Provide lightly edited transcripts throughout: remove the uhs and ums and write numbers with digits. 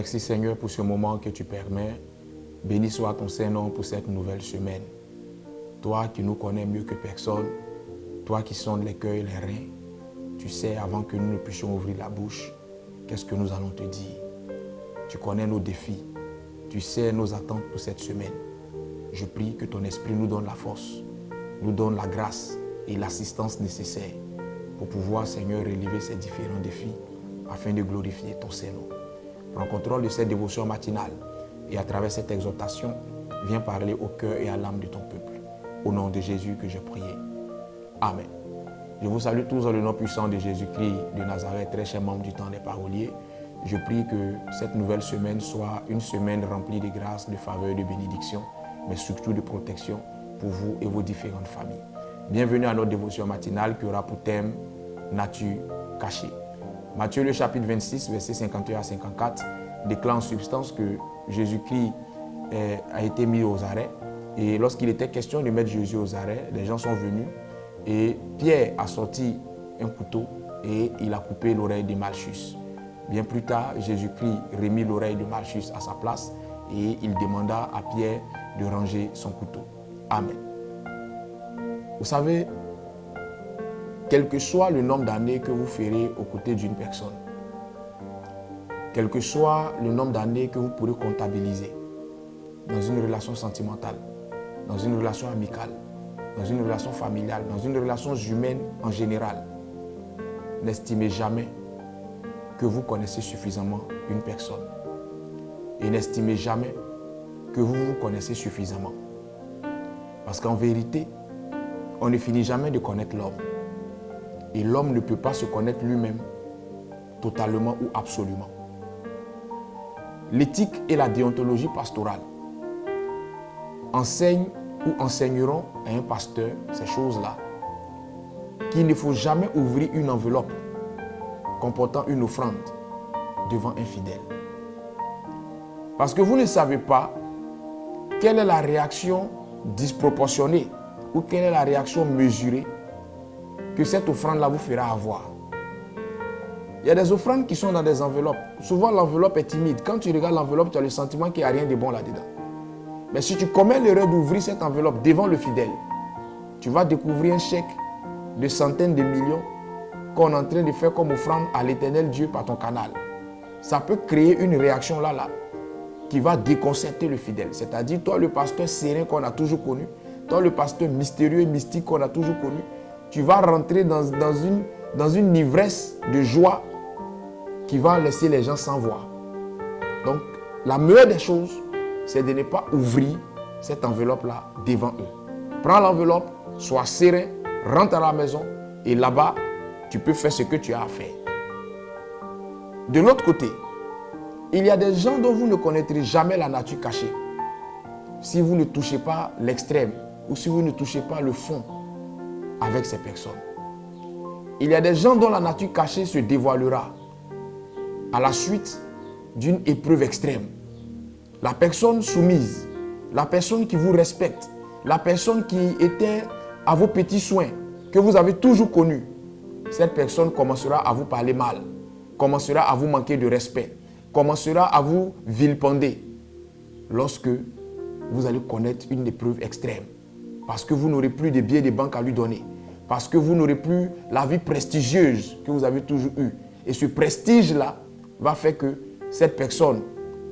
Merci Seigneur pour ce moment que tu permets. Béni soit ton Saint-Nom pour cette nouvelle semaine. Toi qui nous connais mieux que personne, toi qui sondes les cœurs et les reins, tu sais avant que nous ne puissions ouvrir la bouche, qu'est-ce que nous allons te dire. Tu connais nos défis, tu sais nos attentes pour cette semaine. Je prie que ton esprit nous donne la force, nous donne la grâce et l'assistance nécessaire pour pouvoir, Seigneur, relever ces différents défis afin de glorifier ton Saint-Nom. Prends contrôle de cette dévotion matinale et à travers cette exhortation, viens parler au cœur et à l'âme de ton peuple. Au nom de Jésus que j'ai prié. Amen. Je vous salue tous dans le nom puissant de Jésus-Christ de Nazareth, très cher membre du temps des paroliers. Je prie que cette nouvelle semaine soit une semaine remplie de grâce, de faveur, de bénédiction, mais surtout de protection pour vous et vos différentes familles. Bienvenue à notre dévotion matinale qui aura pour thème nature cachée. Matthieu le chapitre 26, versets 51 à 54, déclare en substance que Jésus-Christ a été mis aux arrêts. Et lorsqu'il était question de mettre Jésus aux arrêts, les gens sont venus et Pierre a sorti un couteau et il a coupé l'oreille de Malchus. Bien plus tard, Jésus-Christ remit l'oreille de Malchus à sa place et il demanda à Pierre de ranger son couteau. Amen. Vous savez, quel que soit le nombre d'années que vous ferez aux côtés d'une personne, quel que soit le nombre d'années que vous pourrez comptabiliser dans une relation sentimentale, dans une relation amicale, dans une relation familiale, dans une relation humaine en général, n'estimez jamais que vous connaissez suffisamment une personne. Et n'estimez jamais que vous vous connaissez suffisamment. Parce qu'en vérité, on ne finit jamais de connaître l'homme. Et l'homme ne peut pas se connaître lui-même totalement ou absolument. L'éthique et la déontologie pastorale enseignent ou enseigneront à un pasteur ces choses-là, qu'il ne faut jamais ouvrir une enveloppe comportant une offrande devant un fidèle. Parce que vous ne savez pas quelle est la réaction disproportionnée ou quelle est la réaction mesurée que cette offrande-là vous fera avoir. Il y a des offrandes qui sont dans des enveloppes. Souvent, l'enveloppe est timide. Quand tu regardes l'enveloppe, tu as le sentiment qu'il n'y a rien de bon là-dedans. Mais si tu commets l'erreur d'ouvrir cette enveloppe devant le fidèle, tu vas découvrir un chèque de centaines de millions qu'on est en train de faire comme offrande à l'Éternel Dieu par ton canal. Ça peut créer une réaction là qui va déconcerter le fidèle. C'est-à-dire, toi, le pasteur serein qu'on a toujours connu, toi, le pasteur mystérieux et mystique qu'on a toujours connu, tu vas rentrer dans une ivresse de joie qui va laisser les gens sans voix. Donc, la meilleure des choses, c'est de ne pas ouvrir cette enveloppe-là devant eux. Prends l'enveloppe, sois serein, rentre à la maison et là-bas, tu peux faire ce que tu as à faire. De l'autre côté, il y a des gens dont vous ne connaîtrez jamais la nature cachée si vous ne touchez pas l'extrême ou si vous ne touchez pas le fond avec ces personnes. Il y a des gens dont la nature cachée se dévoilera à la suite d'une épreuve extrême. La personne soumise, la personne qui vous respecte, la personne qui était à vos petits soins, que vous avez toujours connue, cette personne commencera à vous parler mal, commencera à vous manquer de respect, commencera à vous vilipender lorsque vous allez connaître une épreuve extrême. Parce que vous n'aurez plus de billets de banque à lui donner. Parce que vous n'aurez plus la vie prestigieuse que vous avez toujours eue. Et ce prestige-là va faire que cette personne,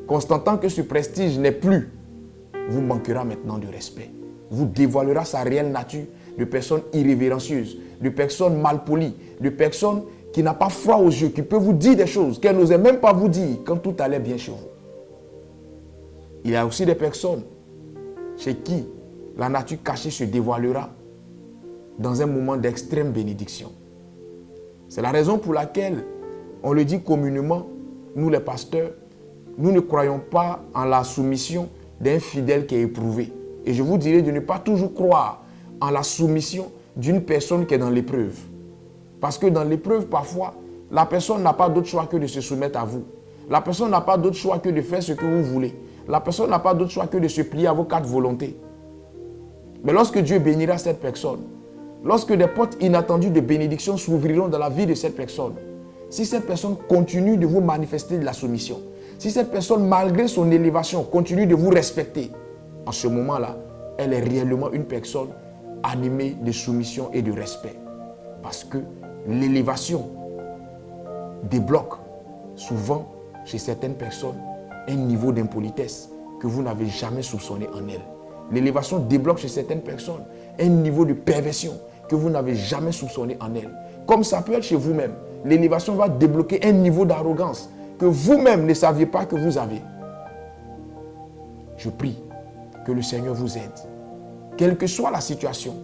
constatant que ce prestige n'est plus, vous manquera maintenant de respect. Vous dévoilera sa réelle nature de personne irrévérencieuse, de personne malpolie, de personne qui n'a pas froid aux yeux, qui peut vous dire des choses qu'elle n'osait même pas vous dire quand tout allait bien chez vous. Il y a aussi des personnes chez qui la nature cachée se dévoilera dans un moment d'extrême bénédiction. C'est la raison pour laquelle on le dit communément, nous les pasteurs, nous ne croyons pas en la soumission d'un fidèle qui est éprouvé. Et je vous dirais de ne pas toujours croire en la soumission d'une personne qui est dans l'épreuve. Parce que dans l'épreuve, parfois, la personne n'a pas d'autre choix que de se soumettre à vous. La personne n'a pas d'autre choix que de faire ce que vous voulez. La personne n'a pas d'autre choix que de se plier à vos quatre volontés. Mais lorsque Dieu bénira cette personne, lorsque des portes inattendues de bénédiction s'ouvriront dans la vie de cette personne, si cette personne continue de vous manifester de la soumission, Si cette personne, malgré son élévation, continue de vous respecter, en ce moment-là, elle est réellement une personne animée de soumission et de respect. Parce que l'élévation débloque souvent chez certaines personnes un niveau d'impolitesse que vous n'avez jamais soupçonné en elles. L'élévation débloque chez certaines personnes un niveau de perversion que vous n'avez jamais soupçonné en elles. Comme ça peut être chez vous-même. L'élévation va débloquer un niveau d'arrogance que vous-même ne saviez pas que vous avez. Je prie que le Seigneur vous aide. Quelle que soit la situation,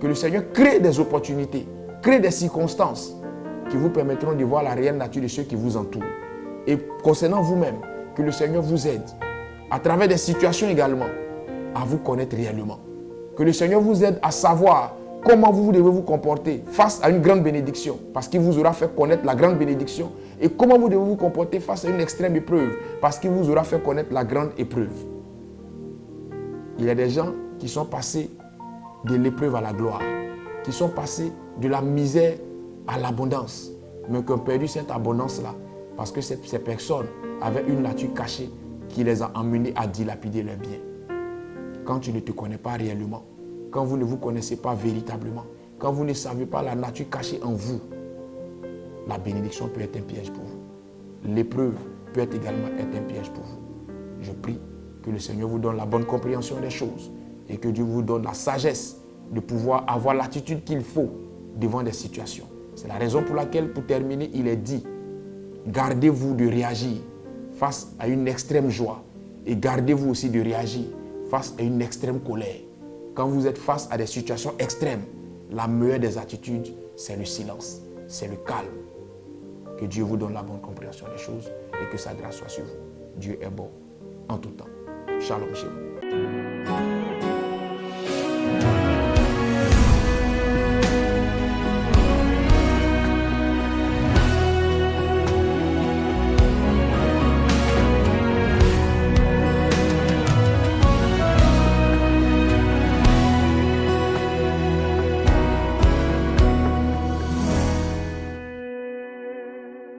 que le Seigneur crée des opportunités, crée des circonstances qui vous permettront de voir la réelle nature de ceux qui vous entourent. Et concernant vous-même, que le Seigneur vous aide, à travers des situations également, à vous connaître réellement. Que le Seigneur vous aide à savoir comment vous devez vous comporter face à une grande bénédiction, parce qu'il vous aura fait connaître la grande bénédiction, et comment vous devez vous comporter face à une extrême épreuve, parce qu'il vous aura fait connaître la grande épreuve. Il y a des gens qui sont passés de l'épreuve à la gloire, qui sont passés de la misère à l'abondance, mais qui ont perdu cette abondance-là, parce que ces personnes avaient une nature cachée qui les a emmenés à dilapider leurs biens. Quand tu ne te connais pas réellement, quand vous ne vous connaissez pas véritablement, quand vous ne savez pas la nature cachée en vous, la bénédiction peut être un piège pour vous. L'épreuve peut être également un piège pour vous. Je prie que le Seigneur vous donne la bonne compréhension des choses et que Dieu vous donne la sagesse de pouvoir avoir l'attitude qu'il faut devant des situations. C'est la raison pour laquelle, pour terminer, il est dit, gardez-vous de réagir face à une extrême joie et gardez-vous aussi de réagir face à une extrême colère. Quand vous êtes face à des situations extrêmes, la meilleure des attitudes, c'est le silence, c'est le calme. Que Dieu vous donne la bonne compréhension des choses et que sa grâce soit sur vous. Dieu est bon en tout temps. Shalom chez vous.